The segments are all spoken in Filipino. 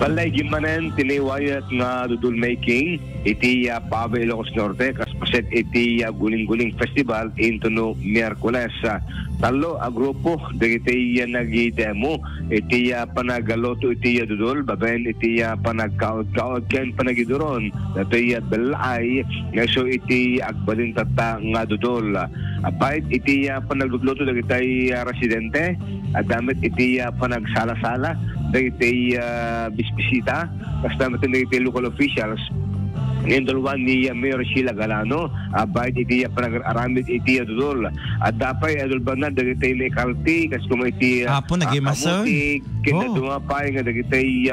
Balay gimanen tiniwayat nga dudul making iti Pave Ilocos Norte kaspaset iti guling-guling festival into no Miyerkules. Talo a grupo dagiti nagidemo iti panagaloto iti dudul baben iti panagkaod-kaod ken panagiduron dati belay ngaso iti agbalin tata nga dudul. Apait iti panagluto dagiti residente at damit iti panagsala-sala dagiti bisita basta matin dagiti local officials ngayon dalawa ni Mayor Sheila Galano abay iti panag-aramid iti dudol at dapay adol ba na dagiti lekalti kas kung iti kamuti kinadumapay nga dagiti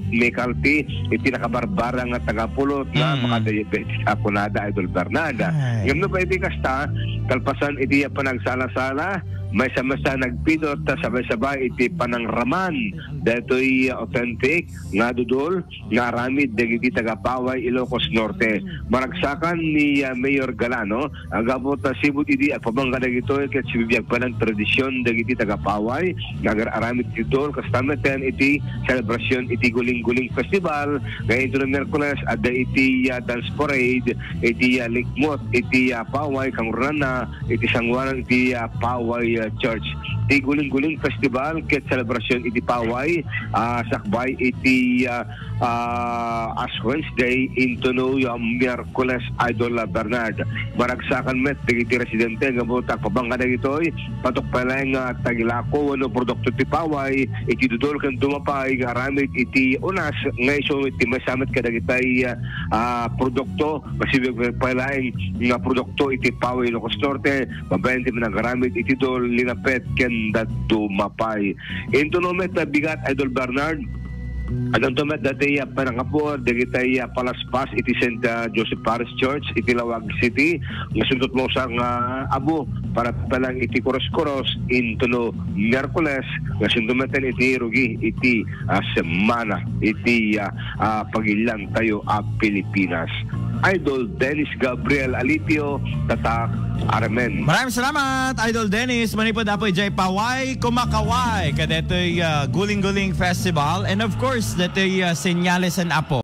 mekalti iti nakabarbara nga tagapulot na makadayabeti akunada idol Bernada ngayon na pa iti kasta kalpasan iti panagsala-sala may samasa nagpidot ta sabay-sabay iti panangraman dato'y authentic nga dudol nga aramid dagiti tagapaway Ilocos Norte. Maragsakan ni Mayor Galano ang gabot na sibut iti at pabangga dagito ket sibibiyag pa ng tradisyon dagiti tagapaway nga aramid dudol kastameten iti celebration iti guling-guling festival ngayon ito ng Miyerkules ada iti dance parade iti likmot iti paway kangurana iti sangwanan iti paway church. Iti guling-guling festival ket celebration iti paway sakbay iti as Wednesday into no Miyerkules idol Bernard. Maragsakan met iti residente nga butak pabangga dagitoy patok palay nga tagilako ano produkto ti paway iti dudol ken dumapay aramid iti unas nga iso iti masamit kadagitay produkto masibig palay nga produkto iti paway Ilocos Norte mabenti managaramid iti dol linapet ken dumapay into no met bigat idol Bernard. Adong tumet dati panangapur dagiti palaspas iti St. Joseph Parish Church iti Lawag City nga sundot mo sang abo para palang iti kuros-kuros into no Miyerkules nga sundumeten iti rugi iti semana iti pagilan tayo Pilipinas. Idol Dennis Gabriel Alipio, Tatak, Armen. Maraming salamat, Idol Dennis. Manipod apoy jay paway kumakaway kadetoy guling-guling festival and of course detoy senyales and apo.